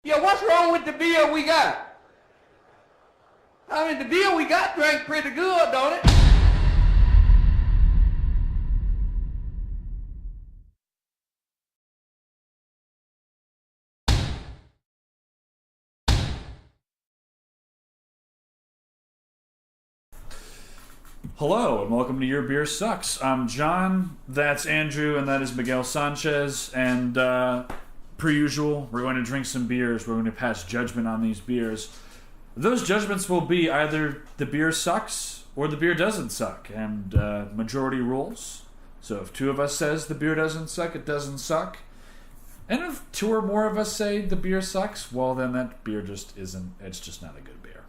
Yeah, what's wrong with the beer we got? I mean, the beer we got drank pretty good, don't it? Hello, and welcome to Your Beer Sucks. I'm John, that's Andrew, and that is Miguel Sanchez. And per usual, we're going to drink some beers. We're going to pass judgment on these beers. Those judgments will be either the beer sucks or the beer doesn't suck. And majority rules. So if two of us says the beer doesn't suck, it doesn't suck. And if two or more of us say the beer sucks, well, then that beer just isn't, it's just not a good beer.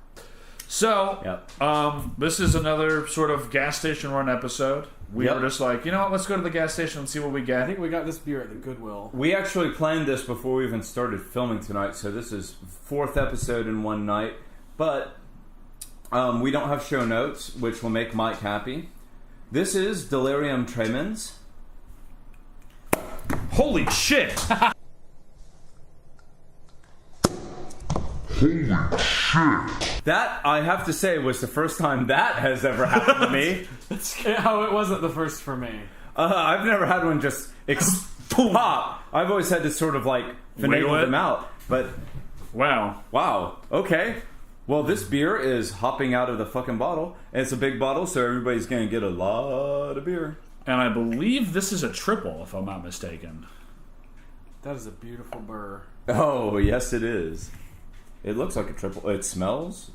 So, Yep. This is another sort of gas station run episode. We were just like, you know what, let's go to the gas station and see what we get. I think we got this beer at the Goodwill. We actually planned this before we even started filming tonight, so this is fourth episode in one night. But we don't have show notes, which will make Mike happy. This is Delirium Tremens. Holy shit! That, I have to say, was the first time that has ever happened to me. Oh, it wasn't the first for me. I've never had one just pop. I've always had to sort of like finagle them out. But wow, okay. Well, this beer is hopping out of the fucking bottle. And it's a big bottle, so everybody's going to get a lot of beer. And I believe this is a triple, if I'm not mistaken. That is a beautiful burr. Oh, yes it is. It looks like a triple. It smells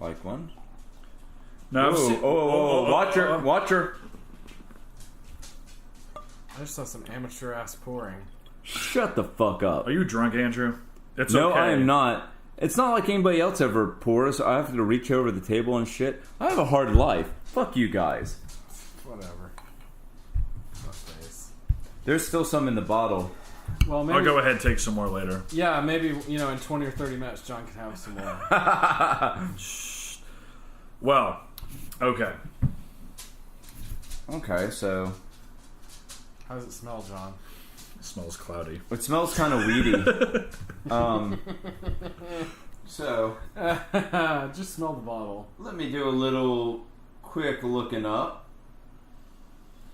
like one. No, Watch her. I just saw some amateur ass pouring. Shut the fuck up. Are you drunk, Andrew? It's No, okay. I am not. It's not like anybody else ever pours. I have to reach over the table and shit. I have a hard life. Fuck you guys. Whatever. No face. There's still some in the bottle. Well, maybe. I'll go ahead and take some more later. Yeah, maybe, in 20 or 30 minutes, John can have some more. Well, okay. Okay, so How does it smell, John? It smells cloudy. it smells kind of weedy. So Just smell the bottle. let me do a little quick looking up.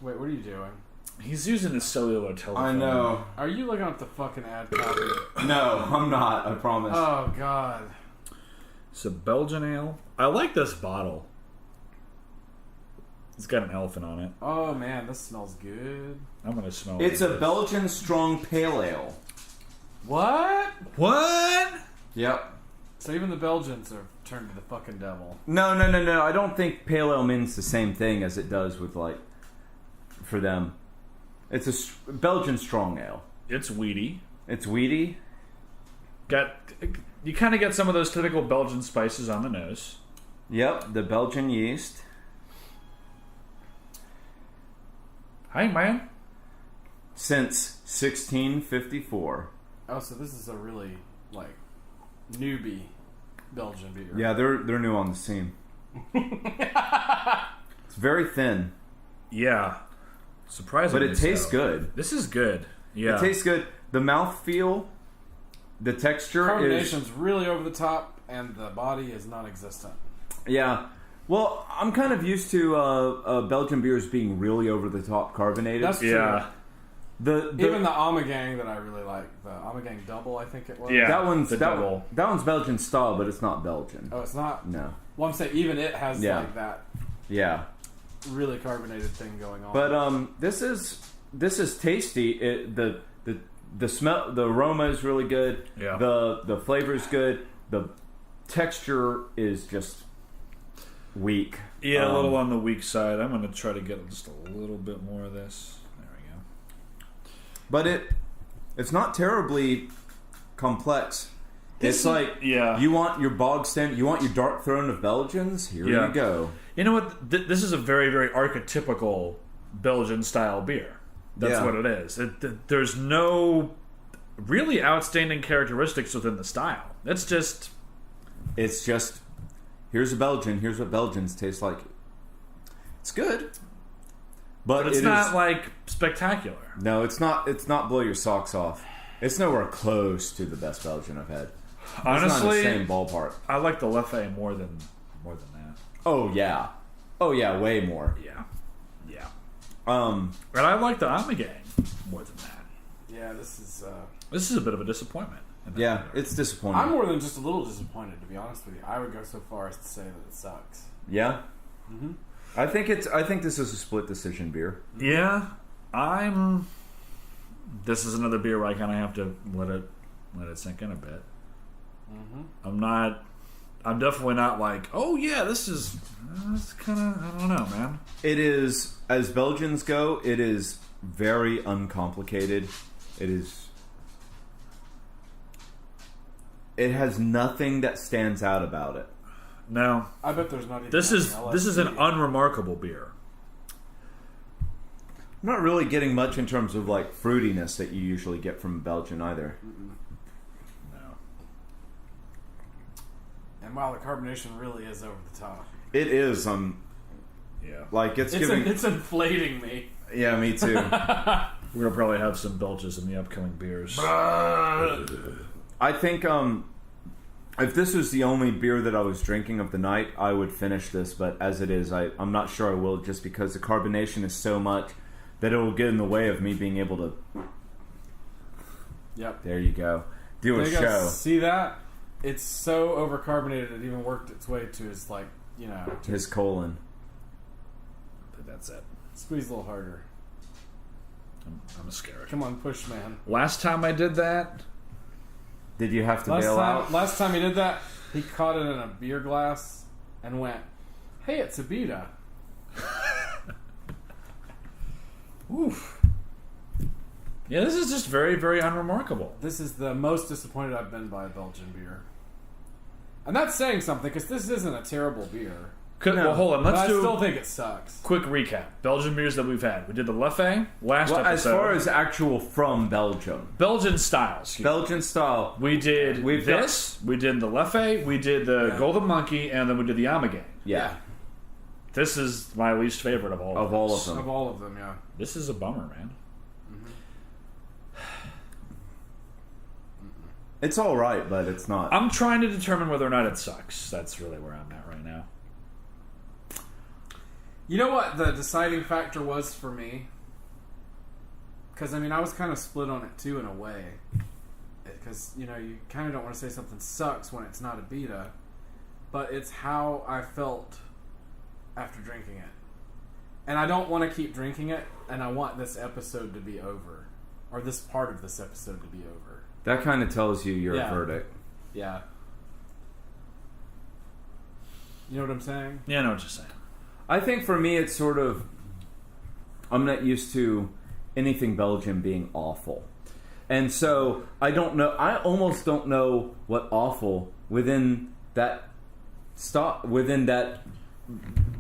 Wait, what are you doing? He's using his cellular telephone. I know. Are you looking up the fucking ad copy? No, I'm not. I promise. Oh, God. It's a Belgian ale. I like this bottle. It's got an elephant on it. Oh, man, this smells good. I'm gonna smell it. It's a Belgian strong pale ale. What? What? Yep. So even the Belgians are turned to the fucking devil. No. I don't think pale ale means the same thing as it does with, like, for them. It's a Belgian strong ale. It's weedy. It's weedy. You kind of get some of those typical Belgian spices on the nose. Yep, the Belgian yeast. Hi, man. Since 1654. Oh, so this is a really, like, newbie Belgian beer. Yeah, they're new on the scene. It's very thin. Yeah. Surprisingly, But it tastes good. This is good. Yeah. It tastes good. The mouthfeel, the texture Carbonation's really over the top, and the body is non-existent. Yeah. Well, I'm kind of used to Belgian beers being really over the top carbonated. That's true. Yeah. Even the Amagang that I really like, the Amagang Double, I think it was. Yeah. that one's the double. that one's Belgian style, but it's not Belgian. Oh, it's not? No. Well, I'm saying even it has like that Yeah. really carbonated thing going on. But this is tasty. The smell, the aroma is really good. Yeah. The flavor is good. The texture is just weak. Yeah, a little on the weak side. I'm going to try to get just a little bit more of this. There we go. But it's not terribly complex. It's like you want your bog stand, you want your dark throne of Belgians. Here you go. You know what? This is a very, very archetypical Belgian style beer. That's what it is. There's no really outstanding characteristics within the style. It's just here's a Belgian. Here's what Belgians taste like. It's good, but it's not like spectacular. No, it's not. It's not blow your socks off. It's nowhere close to the best Belgian I've had. Honestly, it's not in the same ballpark. I like the Leffe more than that. Oh yeah, way more. Yeah. And I like the Amagang more than that. Yeah, this is a bit of a disappointment. Yeah, it's disappointing. I'm more than just a little disappointed, to be honest with you. I would go so far as to say that it sucks. Yeah. Mm-hmm. I think this is a split decision beer. Yeah, This is another beer where I kind of have to let it sink in a bit. Mm-hmm. I'm definitely not like, oh yeah, this is kind of, I don't know, man. It is, as Belgians go, it is very uncomplicated. It has nothing that stands out about it. No, I bet there's not even. this is an unremarkable beer. I'm not really getting much in terms of like fruitiness that you usually get from Belgian either. No. And while the carbonation really is over the top, It is. Yeah. Like it's giving. it's inflating me. Yeah, me too. We're gonna probably have some belches in the upcoming beers. I think if this was the only beer that I was drinking of the night, I would finish this. But as it is, I'm not sure I will, just because the carbonation is so much that it will get in the way of me being able to. Yep. There you go. Do a There you go. show. See that? It's so overcarbonated it even worked its way to his His colon. But that's it. squeeze a little harder. I'm scared. Come on, push, man. Last time I did that, Did you have to bail out? Last time he did that, he caught it in a beer glass and went, "Hey, it's a beta." oof. Yeah, this is just very, very unremarkable. This is the most disappointed I've been by a Belgian beer. And that's saying something, because this isn't a terrible beer. Well, hold on. But I Let's do still a think it sucks. quick recap. Belgian beers that we've had. We did the Leffe last episode. As far as actual from Belgium. Belgian styles. Belgian style. We did we did the Leffe, we did the Golden Monkey, and then we did the Amagang. Yeah. This is my least favorite of all of All those. of them. Of all of them, yeah. This is a bummer, man. It's all right, but it's not. I'm trying to determine whether or not it sucks. That's really where I'm at right now. You know what the deciding factor was for me? Because, I mean, I was kind of split on it, too, in a way. Because, you kind of don't want to say something sucks when it's not a beta. But it's how I felt after drinking it. And I don't want to keep drinking it, and I want this episode to be over. Or this part of this episode to be over. That kind of tells you your Yeah. verdict. Yeah. You know what I'm saying? Yeah, I know what you're saying. I think for me, it's sort of. I'm not used to anything Belgian being awful. And so, I don't know. I almost don't know what awful within that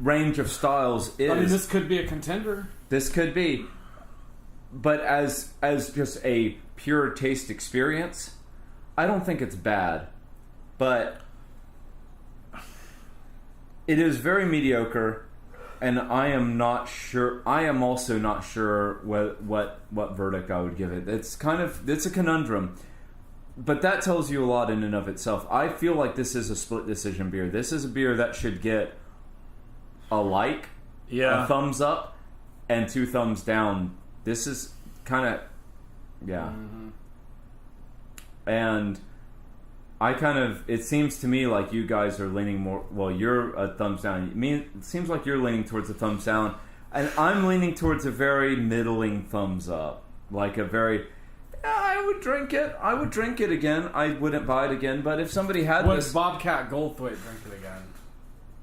range of styles is. I mean, this could be a contender. This could be. But as just a pure taste experience, I don't think it's bad. But it is very mediocre, and I am not sure. I am also not sure what verdict I would give it. It's a conundrum. But that tells you a lot in and of itself. I feel like this is a split decision beer. This is a beer that should get a thumbs up, and 2 thumbs down. This is kind of, yeah. Mm-hmm. And it seems to me like you guys are leaning more, well, you're a thumbs down. It seems like you're leaning towards a thumbs down, and I'm leaning towards a very middling thumbs up. Like a very, I would drink it. I would drink it again. I wouldn't buy it again, but if somebody had Would this... Bobcat Goldthwait drink it again?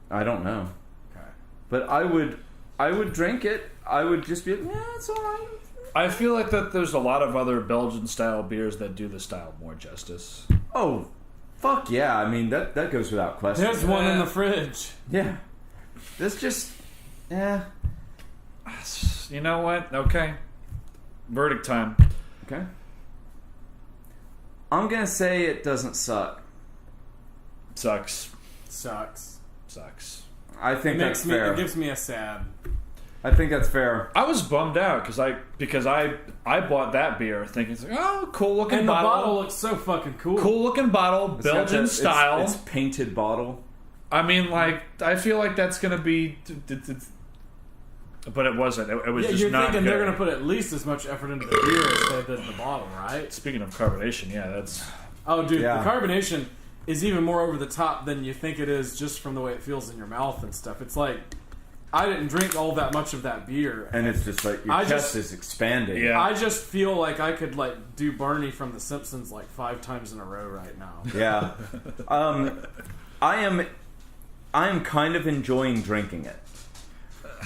I don't know. Okay. But I would drink it. I would just be like, yeah, it's alright. I feel like that there's a lot of other Belgian-style beers that do the style more justice. Oh, fuck yeah. I mean, that goes without question. There's one in the fridge. Yeah. This just... Yeah. You know what? Okay. Verdict time. Okay. I'm gonna say it doesn't suck. Sucks. Sucks. Sucks. I think that's fair. It gives me a sad. I think that's fair. I was bummed out because I bought that beer thinking, it's like, oh, cool looking And bottle. the bottle looks so fucking cool. Cool looking bottle, It's got Belgian that- style. It's painted bottle. I mean, like, I feel like that's going to be... But it wasn't. It was just you're not thinking good. they're going to put at least as much effort into the beer as they did in the bottle, right? Speaking of carbonation, yeah, that's... Oh, dude, Yeah. the carbonation is even more over the top than you think it is just from the way it feels in your mouth and stuff. It's like, I didn't drink all that much of that beer. And it's just like your I chest just- is expanding. Yeah. I just feel like I could like do Barney from The Simpsons like 5 times in a row right now. Yeah. I am kind of enjoying drinking it.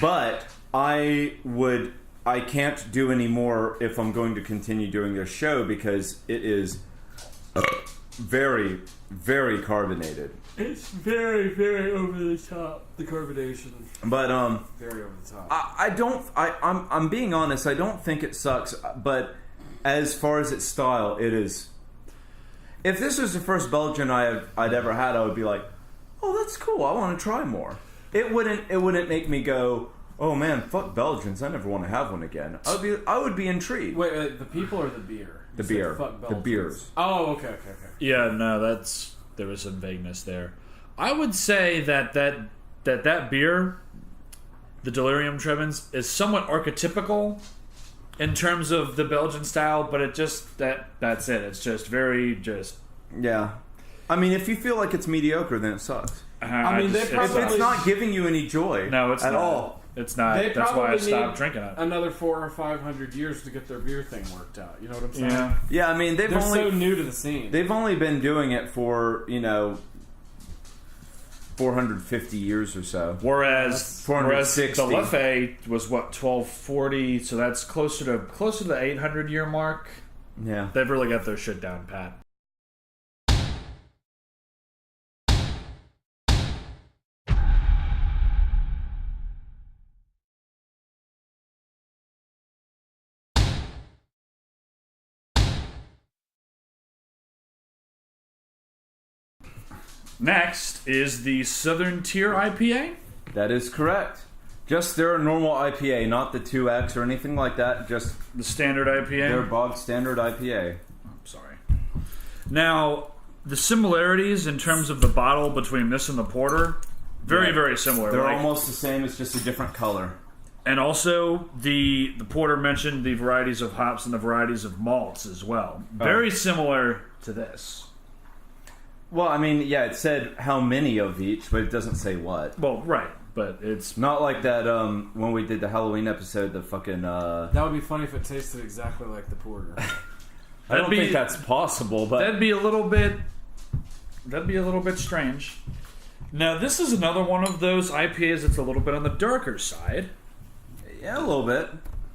But I can't do any more if I'm going to continue doing this show because it is very, very carbonated. It's very, very over the top. The carbonation, But very over the top. I'm being honest, I don't think it sucks, but as far as its style, it is. If this was the first Belgian I'd ever had, I would be like, "Oh, that's cool. I want to try more." It wouldn't make me go, "Oh man, fuck Belgians. I never want to have one again." I would be intrigued. Wait, the people or the beer? The You said beer. fuck The Belgians. beers. Oh, okay. Yeah, no, there was some vagueness there. I would say that beer, the Delirium Tremens, is somewhat archetypical in terms of the Belgian style, but it just that's it. It's just very just. Yeah. I mean, if you feel like it's mediocre, then it sucks. I mean, they If probably- it's not giving you any joy, No, it's at not. all. It's not. They That's why I probably stopped need drinking it. Another 400 or 500 years to get their beer thing worked out. You know what I'm saying? Yeah. Yeah, I mean, They're so new to the scene. they've only been doing it for 450 years or so. Whereas the 460. Leffe was what 1240, so that's closer to the 800-year mark. Yeah. They've really got their shit down pat. Next is the Southern Tier IPA. That is correct. Just their normal IPA, not the 2X or anything like that. Just The standard IPA. their bog standard IPA. Sorry. Now, the similarities in terms of the bottle between this and the porter, very similar. They're Like- almost the same. It's just a different color. And also, the porter mentioned the varieties of hops and the varieties of malts as well. Very similar to this. Well, I mean, yeah, it said how many of each, but it doesn't say what. Well, right, but it's Not like that when we did the Halloween episode, the fucking... That would be funny if it tasted exactly like the porter. I don't be- think that's possible, but... that'd be a little bit strange. Now, this is another one of those IPAs that's a little bit on the darker side, Yeah, a little bit.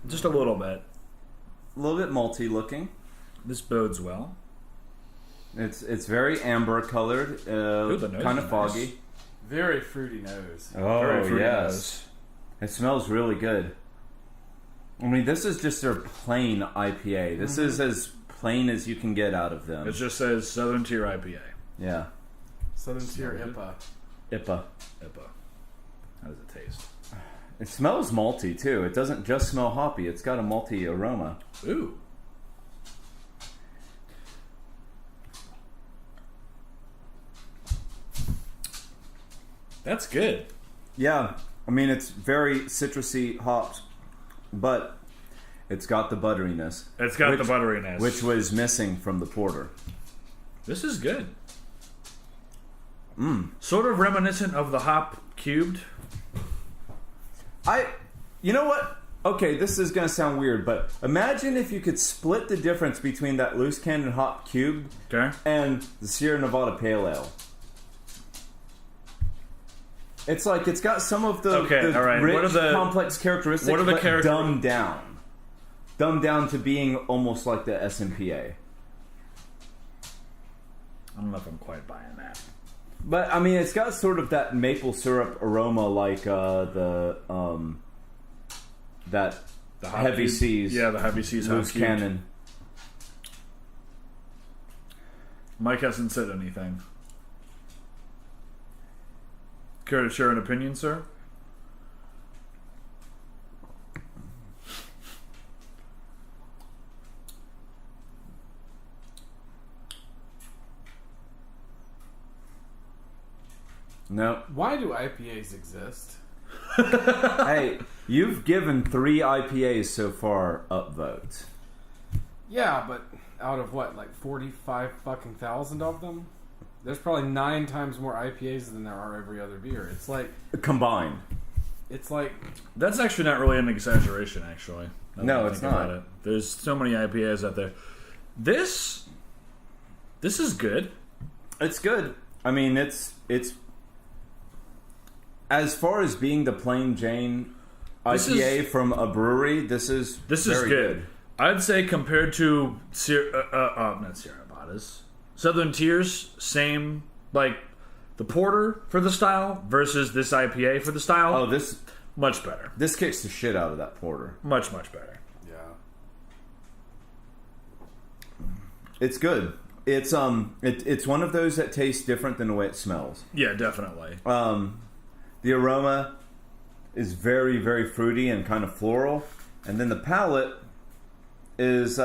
just a little bit. A little bit malty looking. This bodes well. It's very amber colored, the nose kind is of foggy. nice. Very fruity nose. Oh, Very fruity yes. nose. It smells really good. I mean, this is just their plain IPA. This is as plain as you can get out of them. It just says Southern Tier IPA. Yeah. Southern Tier IPA. IPA. IPA. How does it taste? It smells malty, too. It doesn't just smell hoppy. It's got a malty aroma. Ooh. That's good. Yeah. I mean, it's very citrusy hops, but it's got the butteriness. It's got Which- the butteriness. Which was missing from the porter. This is good. Sort of reminiscent of the hop cubed. You know what? Okay, this is going to sound weird, but imagine if you could split the difference between that loose cannon hop cubed Okay. and the Sierra Nevada Pale Ale. It's like it's got some of the, Okay, the all right. rich, What are the- complex characteristics, what are the but character- dumbed down. Dumbed down to being almost like the SMPA. I don't know if I'm quite buying that. But I mean, it's got sort of that maple syrup aroma, like that The hop Heavy cube? Seas. Yeah, the Heavy Seas hop loose cubed. cannon. Mike hasn't said anything. Care to share an opinion, sir? No. Why do IPAs exist? Hey, you've given 3 IPAs so far upvotes. Yeah, but out of what, like 45 fucking thousand of them? There's probably 9 times more IPAs than there are every other beer. It's like Combined. It's like That's actually not really an exaggeration, actually. No, it's not. There's so many IPAs out there. This is good. It's good. I mean, it's as far as being the plain Jane IPA from a brewery, this is very good. I'd say compared to not Sierra Nevadas, Southern Tiers, same, like the porter for the style versus this IPA for the style. Oh, this much better. This kicks the shit out of that porter. Much better. yeah. It's good. It's it's one of those that tastes different than the way it smells. Yeah, definitely. The aroma is very, very fruity and kind of floral, and then the palate is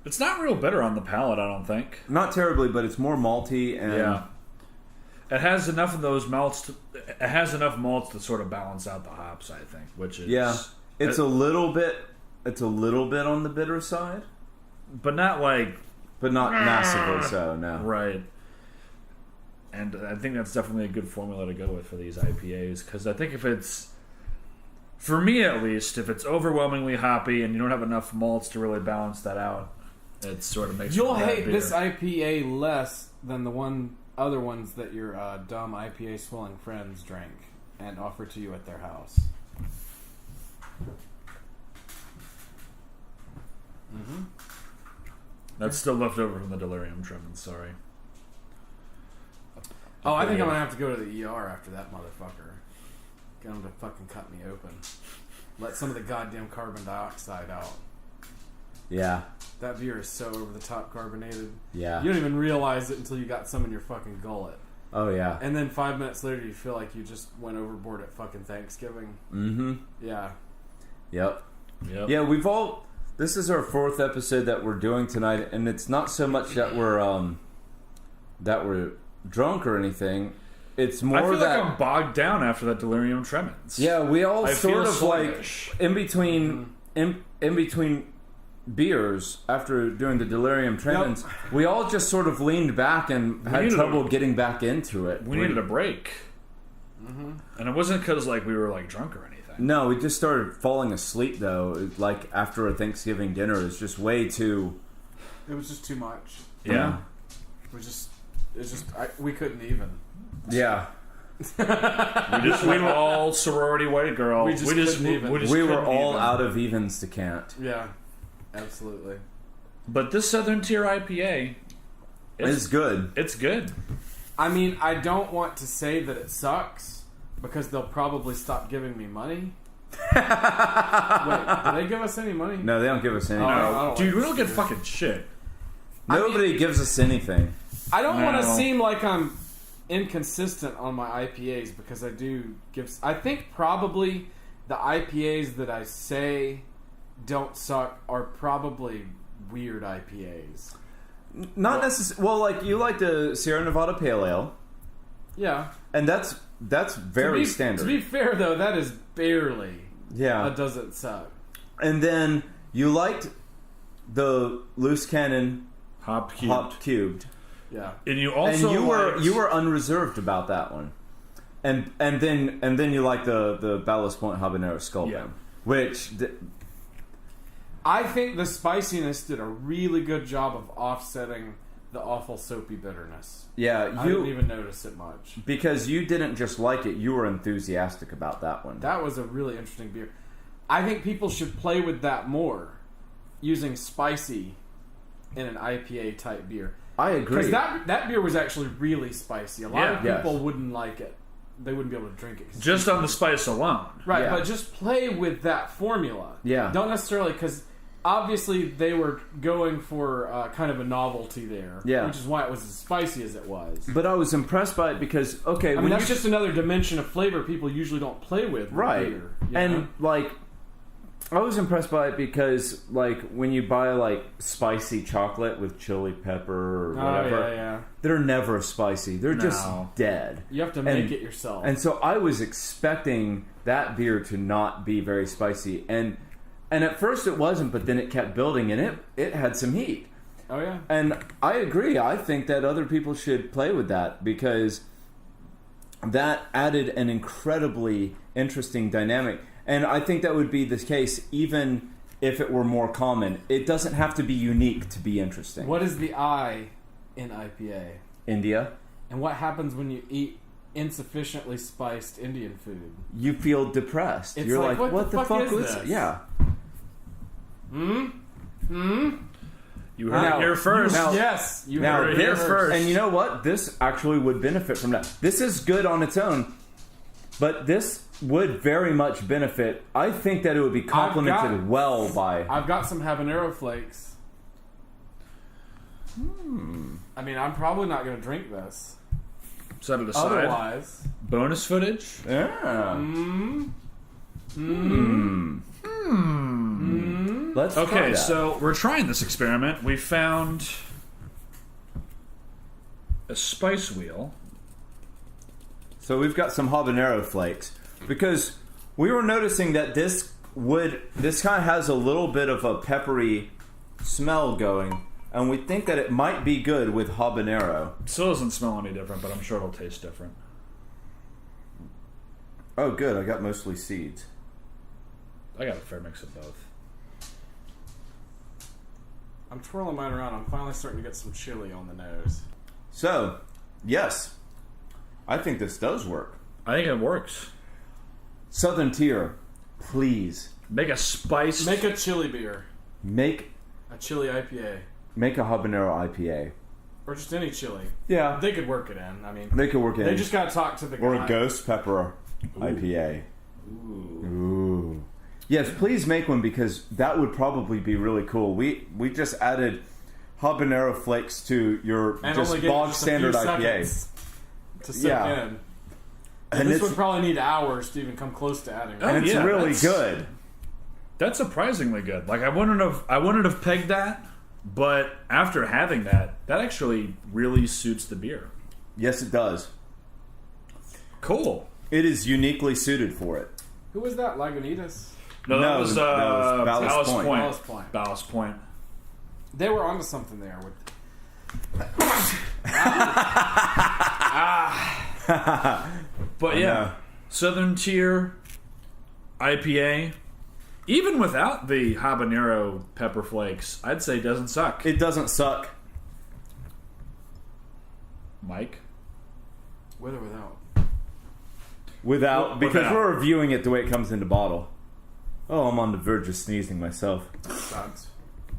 it's not real bitter on the palate, I don't think. Not terribly, but it's more malty and yeah. It has enough of those malts. It has enough malts to sort of balance out the hops, I think. Which is it's a little bit on the bitter side, but not like, but not massively so. No, right. And I think that's definitely a good formula to go with for these IPAs, because I think if it's, for me at least, if it's overwhelmingly hoppy and you don't have enough malts to really balance that out, it sort of makes You'll for a bad hate beer. this IPA less than the other ones that your dumb IPA swilling friends drank and offered to you at their house. Mm-hmm. That's still left over from the Delirium Tremens, sorry. Oh, I think I'm going to have to go to the ER after that motherfucker. Get him to fucking cut me open. Let some of the goddamn carbon dioxide out. Yeah. That beer is so over the top carbonated. Yeah. You don't even realize it until you got some in your fucking gullet. Oh, yeah. And then 5 minutes later, you feel like you just went overboard at fucking Thanksgiving. Mm-hmm. Yeah. Yep. Yeah, this is our 4th episode that we're doing tonight, and it's not so much that we're drunk or anything. It's more I feel that like I'm bogged down after that Delirium Tremens. yeah, we all I sort feel of sluggish. like in between beers after doing the Delirium Tremens, we all just sort of leaned back and had trouble getting back into it. We needed a break. Mm-hmm. And it wasn't because like we were like drunk or anything. No, we just started falling asleep though. Like after a Thanksgiving dinner, it's just way too. It was just too much. Yeah. We couldn't even. Yeah. we were all sorority white girls. We were all out of evens to Kant. Yeah, absolutely. But this Southern Tier IPA is good. It's good. I mean, I don't want to say that it sucks because they'll probably stop giving me money. Wait, do they give us any money? No, they don't give us any. No. Dude, we don't get fucking shit. Nobody gives us anything. I don't want to seem like I'm inconsistent on my IPAs because I do give. I think probably the IPAs that I say don't suck are probably weird IPAs. Not necessarily. Well, like you like the Sierra Nevada Pale Ale. Yeah, and that's very standard. To be fair, though, that is barely. Yeah, that doesn't suck. And then you liked the Loose Cannon Hop Cubed. Yeah, and you also you were unreserved about that one, and then you like the Ballast Point Habanero Skull which I think the spiciness did a really good job of offsetting the awful soapy bitterness. Yeah, I didn't even notice it much because you didn't just like it; you were enthusiastic about that one. That was a really interesting beer. I think people should play with that more, using spicy in an IPA type beer. I agree. Because that beer was actually really spicy. A lot of people wouldn't like it. They wouldn't be able to drink it. Just on the spice alone. Right, but just play with that formula. Yeah. Don't necessarily, because obviously they were going for kind of a novelty there. Yeah. Which is why it was as spicy as it was. But I was impressed by it because, okay... I mean, that's just another dimension of flavor people usually don't play with. Right. Beer, and, like, I was impressed by it because, like, when you buy, like, spicy chocolate with chili pepper or whatever, they're never spicy. They're just dead. You have to make it yourself. And so I was expecting that beer to not be very spicy. And at first it wasn't, but then it kept building, and it had some heat. Oh, yeah. And I agree. I think that other people should play with that because that added an incredibly interesting dynamic. And I think that would be the case even if it were more common. It doesn't have to be unique to be interesting. What is the I in IPA? India. And what happens when you eat insufficiently spiced Indian food? You feel depressed. It's You're like, what the fuck is was this? Yeah. You heard it here first. Yes, you Now, heard it here first. And you know what? This actually would benefit from that. This is good on its own, but this would very much benefit. I think that it would be complemented well by... I've got some habanero flakes. I mean, I'm probably not going to drink this. Set it aside. Otherwise... Bonus footage? Yeah. Let's try Okay, that. so we're trying this experiment. We found a spice wheel. So we've got some habanero flakes because we were noticing that this kind of has a little bit of a peppery smell going, and we think that it might be good with habanero. Still doesn't smell any different, but I'm sure it'll taste different. Oh, good. I got mostly seeds. I got a fair mix of both. I'm twirling mine around. I'm finally starting to get some chili on the nose. So, yes, I think this does work. I think it works. Southern Tier, please Make a spice. Make a chili beer. make A chili IPA. a habanero IPA. Or just any chili. Yeah, They could work it in. I mean, they could work in. they just got to talk to the guy. or a ghost pepper IPA. Ooh. Yes, please make one because that would probably be really cool. We just added habanero flakes to your And just only gave it bog just a standard few IPA. seconds to soak Yeah. in. And This it's, would probably need hours to even come close to adding. and it's yeah, really that's- good. That's surprisingly good. Like I wouldn't have pegged that, but after having that actually really suits the beer. Yes, it does. Cool. It is uniquely suited for it. Who was that? Lagunitas? No, that was Ballast Ballast Point. Point. Ballast Point. Ballast Point. They were onto something there. With But yeah, Southern Tier IPA, even without the habanero pepper flakes, I'd say doesn't suck. It doesn't suck. Mike? with or without? Without, because without. we're reviewing it the way it comes into bottle. Oh, I'm on the verge of sneezing myself. Sucks.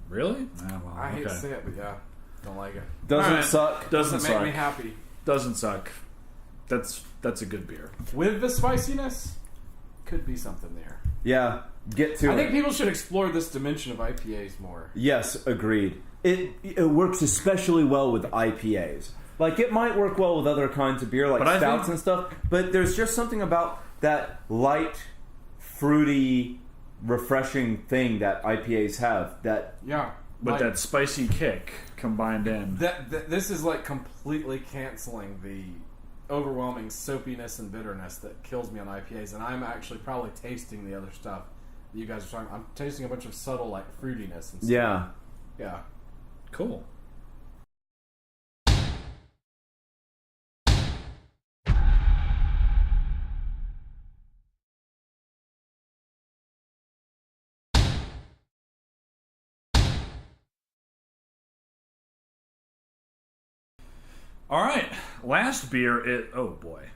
Really? Ah, well, I hate to okay. say it, but yeah, don't like it. Doesn't Alright. suck. Doesn't Doesn't make suck. me happy. Doesn't suck. That's a good beer. With the spiciness, could be something there. Yeah, get to I it. think people should explore this dimension of IPAs more. Yes, agreed. It works especially well with IPAs. Like, it might work well with other kinds of beer, like But I stouts think- and stuff, but there's just something about that light, fruity, refreshing thing that IPAs have that... Yeah. But like, that spicy kick combined in. this is like completely canceling the overwhelming soapiness and bitterness that kills me on IPAs, and I'm actually probably tasting the other stuff that you guys are talking. I'm tasting a bunch of subtle like fruitiness and stuff. Yeah. Yeah. Cool. All right, last beer. Oh boy,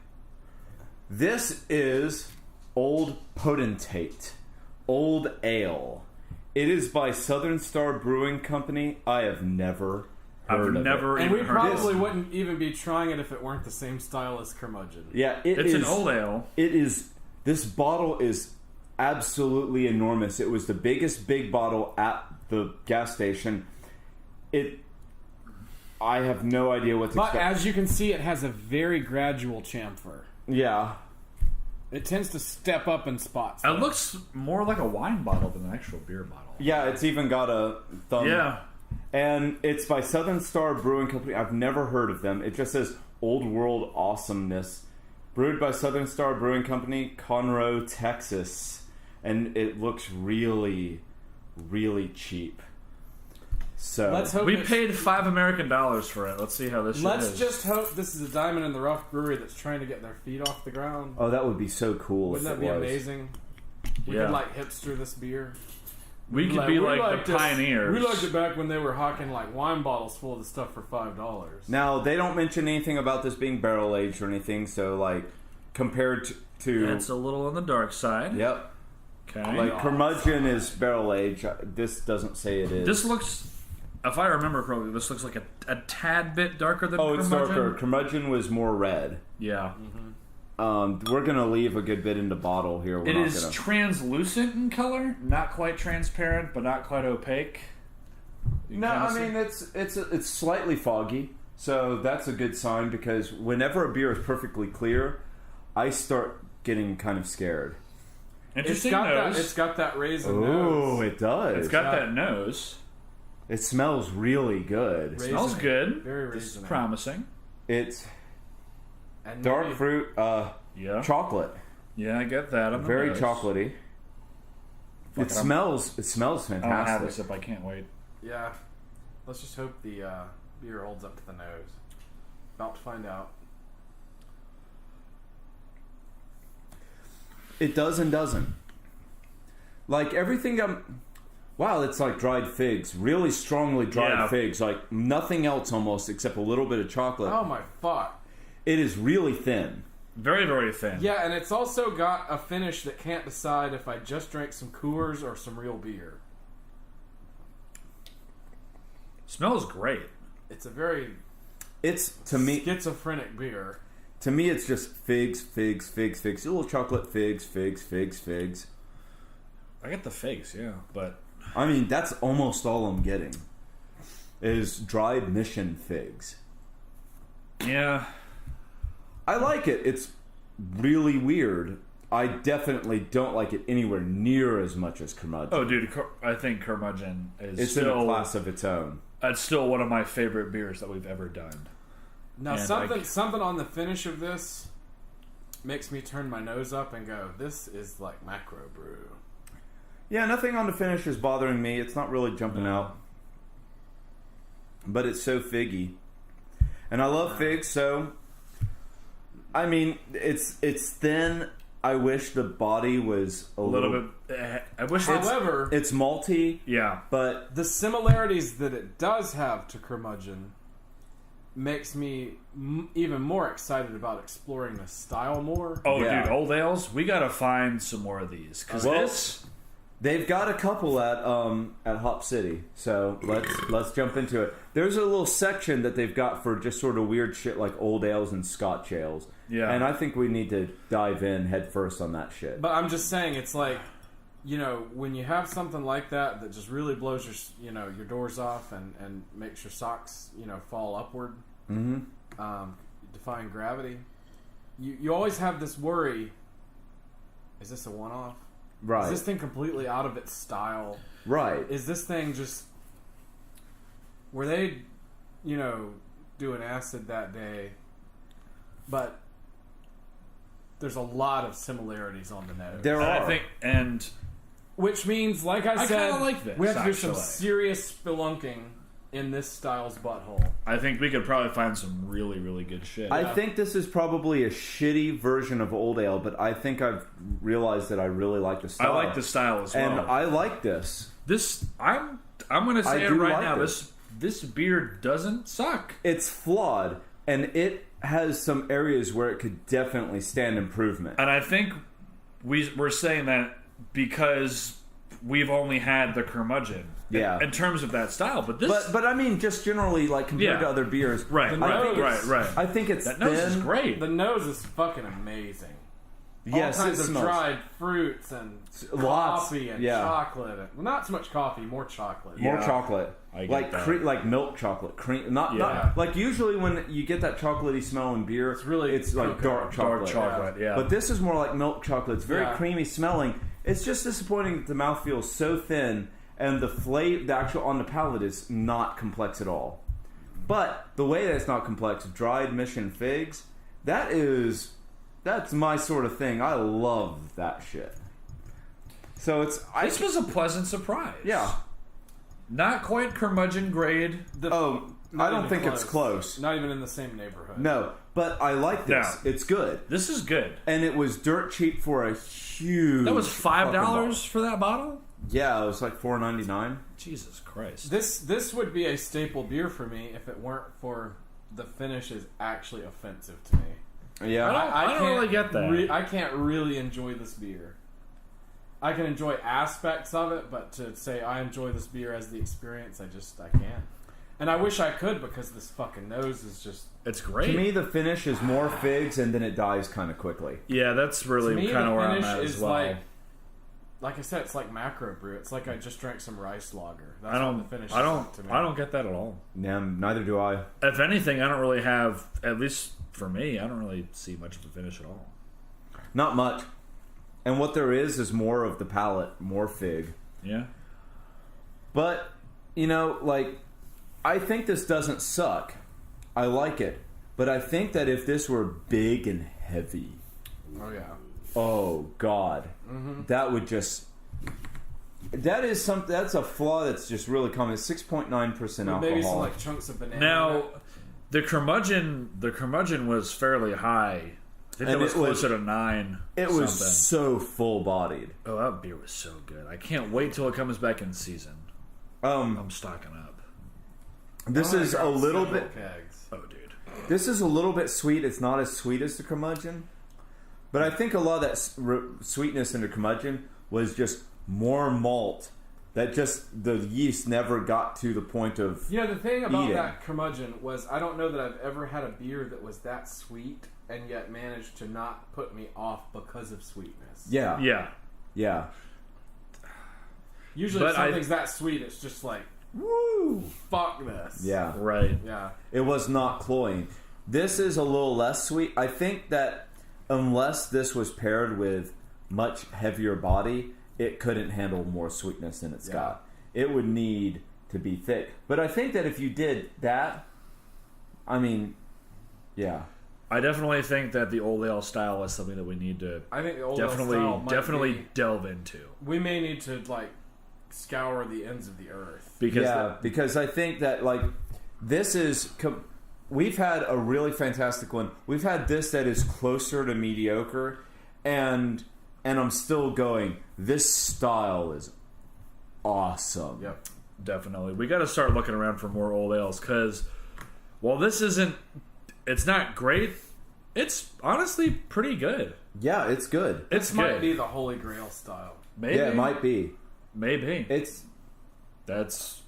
This is Old Potentate. Old Ale. It is by Southern Star Brewing Company. I have never heard I've of never it. And we even heard of probably this. wouldn't even be trying it if it weren't the same style as Curmudgeon. Yeah, It's an old ale. It is. This bottle is absolutely enormous. It was the biggest big bottle at the gas station. I have no idea what to But expect. as you can see, it has a very gradual chamfer. Yeah. It tends to step up in spots. It looks more like a wine bottle than an actual beer bottle. Yeah, it's even got a thumb. Yeah. And it's by Southern Star Brewing Company. I've never heard of them. It just says Old World Awesomeness. Brewed by Southern Star Brewing Company, Conroe, Texas. And it looks really, really cheap. So let's hope we paid $5 American for it. Let's see how this shit is. Let's just hope this is a diamond in the rough brewery that's trying to get their feet off the ground. Oh, that would be so cool. Wouldn't that be amazing? We could like hipster this beer. We could be like the pioneers. We liked it back when they were hawking like wine bottles full of the stuff for $5. Now, they don't mention anything about this being barrel aged or anything, so like compared to it's a little on the dark side. Yep. Okay. Like Curmudgeon is barrel aged. This doesn't say it is. This looks, if I remember correctly, this looks like a tad bit darker than Curmudgeon. It's darker. Curmudgeon was more red. Yeah. We're gonna leave a good bit in the bottle here. It is translucent in color, not quite transparent, but not quite opaque. No, I mean it's slightly foggy, so that's a good sign because whenever a beer is perfectly clear, I start getting kind of scared. Interesting nose. It's got that raisin nose. Oh, it does. It's got that nose. It smells really good. It smells good. Very This is raisin. promising. It's And dark maybe- fruit, Yeah. chocolate. Yeah, I get that. On the Very nose. chocolatey. It smells fantastic. I don't have this up. I can't wait. Yeah. Let's just hope the beer holds up to the nose. About to find out. It does and doesn't. Like everything wow, it's like dried figs. Really strongly dried figs. Like nothing else almost except a little bit of chocolate. Oh my fuck. It is really thin. Very, very thin. Yeah, and it's also got a finish that can't decide if I just drank some Coors or some real beer. Smells great. It's a very To me, schizophrenic beer. To me, it's just figs, figs, figs, figs. A little chocolate, figs, figs, figs, figs. I get the figs, yeah, but I mean, that's almost all I'm getting. Is dried mission figs. yeah. I like it. It's really weird. I definitely don't like it anywhere near as much as Curmudgeon. Oh, dude, I think Curmudgeon is It's still in a class of its own. It's still one of my favorite beers that we've ever done. Now, And something on the finish of this makes me turn my nose up and go, this is like macro brew. Yeah, nothing on the finish is bothering me. It's not really jumping out. But it's so figgy. And I love figs, so... I mean, it's thin. I wish the body was a little bit. I wish. However, it's malty. Yeah, but the similarities that it does have to Curmudgeon makes me even more excited about exploring the style more. Oh, dude, old ales. We gotta find some more of these because they've got a couple at Hop City. So let's jump into it. There's a little section that they've got for just sort of weird shit like old ales and Scotch ales. Yeah, and I think we need to dive in head first on that shit. But I'm just saying, it's like, you know, when you have something like that just really blows your, your doors off and makes your socks, fall upward, defying gravity. You always have this worry: is this a one-off? Right? Is this thing completely out of its style? Right? Is this thing just were they, doing acid that day? But there's a lot of similarities on the nose. There are. I think, and which means, like I said, kinda like this, we have to do actually. some serious spelunking in this style's butthole. I think we could probably find some really, really good shit. I think this is probably a shitty version of Old Ale, but I think I've realized that I really like the style. I like the style as well, and I like this. I'm going to say it right now. This. This beer doesn't suck. It's flawed, and it has some areas where it could definitely stand improvement. And I think we're saying that because we've only had the Curmudgeon in terms of that style. But this, but I mean, just generally, like compared to other beers, right? I think it's that nose is great. The nose is fucking amazing. Yes, all kinds of smells. dried fruits and coffee and chocolate. Well, not so much coffee, more chocolate. More chocolate. I get like that. like milk chocolate cream. Not like usually when you get that chocolatey smell in beer, it's like dark chocolate. Yeah. But this is more like milk chocolate. It's very creamy smelling. It's just disappointing that the mouthfeel is so thin and the actual on the palate is not complex at all. But the way that it's not complex, dried mission figs, that's my sort of thing. I love that shit. So this was a pleasant surprise. Yeah. Not quite curmudgeon grade. I don't think it's close. Not even in the same neighborhood. No, but I like this. No. It's good. This is good. And it was dirt cheap for a huge... That was $5 for that bottle? Yeah, it was like $4.99. Jesus Christ. This would be a staple beer for me if it weren't for the finish is actually offensive to me. Yeah. I don't really get that. I can't really enjoy this beer. I can enjoy aspects of it, but to say I enjoy this beer as the experience, I can't. And I wish I could because this fucking nose is just... It's great. To me, the finish is more figs and then it dies kind of quickly. Yeah, that's really kind of where I'm at as well. Like I said, it's like macro brew. It's like I just drank some rice lager. That's I what the finish is to me. I don't get that at all. Yeah, neither do I. If anything, I don't really have, at least for me, I don't really see much of a finish at all. Not much. And what there is more of the palate, more fig. Yeah. But, I think this doesn't suck. I like it. But I think that if this were big and heavy... Oh, yeah. Oh, God. Mm-hmm. That would just... That's a flaw that's just really common. It's 6.9% alcohol. Maybe some like chunks of banana. Now, the curmudgeon was fairly high. I think it was closer to 9. It was so full-bodied. Oh, that beer was so good. I can't wait till it comes back in season. I'm stocking up. This is a little bit... Oh, dude. This is a little bit sweet. It's not as sweet as the curmudgeon. But I think a lot of that sweetness in the curmudgeon was just more malt. That just, the yeast never got to the point of the thing about eating. that curmudgeon was I don't know that I've ever had a beer that was that sweet and yet managed to not put me off because of sweetness. Yeah. Yeah. Yeah. Usually if something's that sweet, it's just like, woo, fuck this. Yeah. Right. Yeah. It was not cloying. This is a little less sweet. I think that unless this was paired with much heavier body, it couldn't handle more sweetness than it's got. It would need to be thick. But I think that if you did that, yeah. I definitely think that the old ale style is something that we need to I think the old ale style might definitely delve into. We may need to scour the ends of the earth. Because I think that this is we've had a really fantastic one. We've had this that is closer to mediocre, and I'm still going, this style is awesome. Yep. Definitely. We got to start looking around for more old ales because while it's not great, it's honestly pretty good. Yeah, it's good. This might be the Holy Grail style. Maybe. Yeah, it might be. Maybe. That's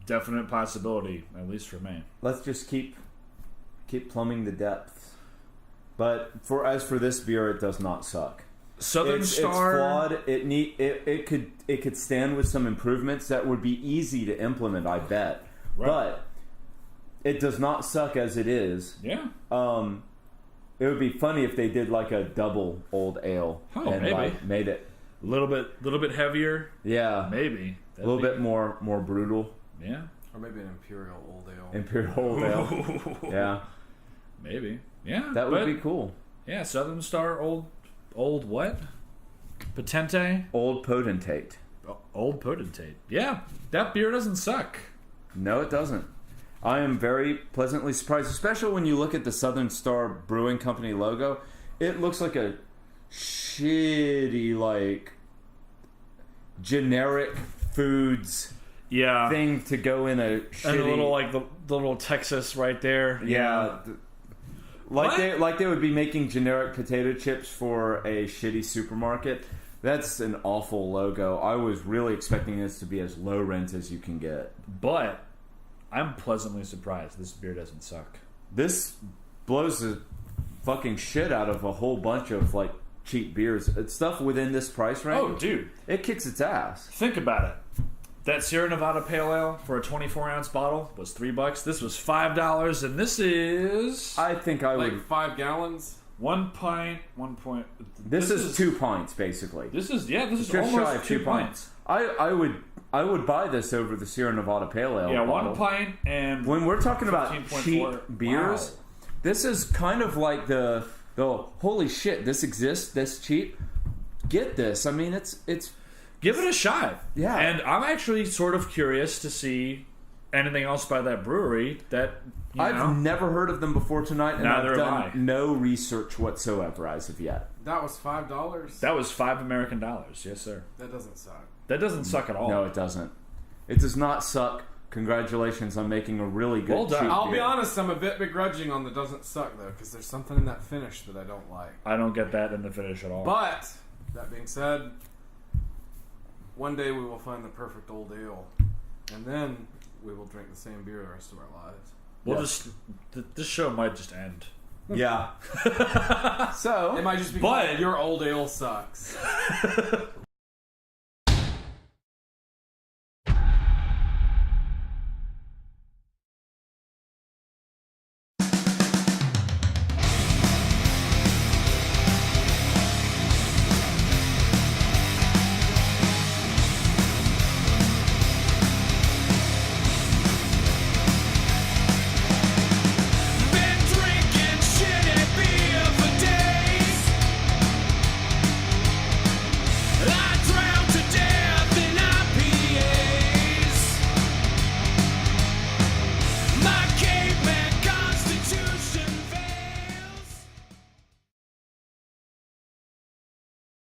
definite possibility, at least for me. Let's just keep plumbing the depths. But as for this beer, it does not suck. Southern Star. It's flawed. It could stand with some improvements that would be easy to implement, I bet. Right. But it does not suck as it is. Yeah. It would be funny if they did a double old ale and maybe made it a little bit heavier. Yeah, maybe a little bit more brutal. Yeah. Or maybe an imperial old ale. Imperial old ale. Yeah. Maybe. Yeah. That would be cool. Yeah, Southern Star old what? Potentate? Old Potentate. Old Potentate. Yeah. That beer doesn't suck. No, it doesn't. I am very pleasantly surprised, especially when you look at the Southern Star Brewing Company logo. It looks like a shitty, generic foods thing to go in a shitty... And a little, the little Texas right there. Yeah. They would be making generic potato chips for a shitty supermarket. That's an awful logo. I was really expecting this to be as low rent as you can get. But I'm pleasantly surprised this beer doesn't suck. This blows the fucking shit out of a whole bunch of cheap beers. It's stuff within this price range. Oh, dude. It kicks its ass. Think about it. That Sierra Nevada Pale Ale for a 24-ounce bottle was $3. This was $5, and this is I think I Like would. 5 gallons. 1 pint. This is 2 pints, basically. This is Just almost shy of 2 2 pints. pints. I would buy this over the Sierra Nevada Pale Ale. Yeah, bottle. 1 pint and When we're talking about 15.4. cheap beers, Wow. this is kind of like the holy shit, this exists, this cheap. Get this. I mean, it's give it a shot. Yeah. And I'm actually sort of curious to see anything else by that brewery that I've never heard of them before tonight, and Neither I've have done I. no research whatsoever as of yet. That was $5. That was $5 American. Yes, sir. That doesn't suck. That doesn't suck at all. No, it doesn't. It does not suck. Congratulations on making a really good Well done. cheap I'll be beer. honest, I'm a bit begrudging on the doesn't suck, though, because there's something in that finish that I don't like. I don't get that in the finish at all. But, that being said, one day we will find the perfect old ale, and then we will drink the same beer the rest of our lives. We'll Yes. this show might just end. Yeah. So It might just be But- called, your old ale sucks.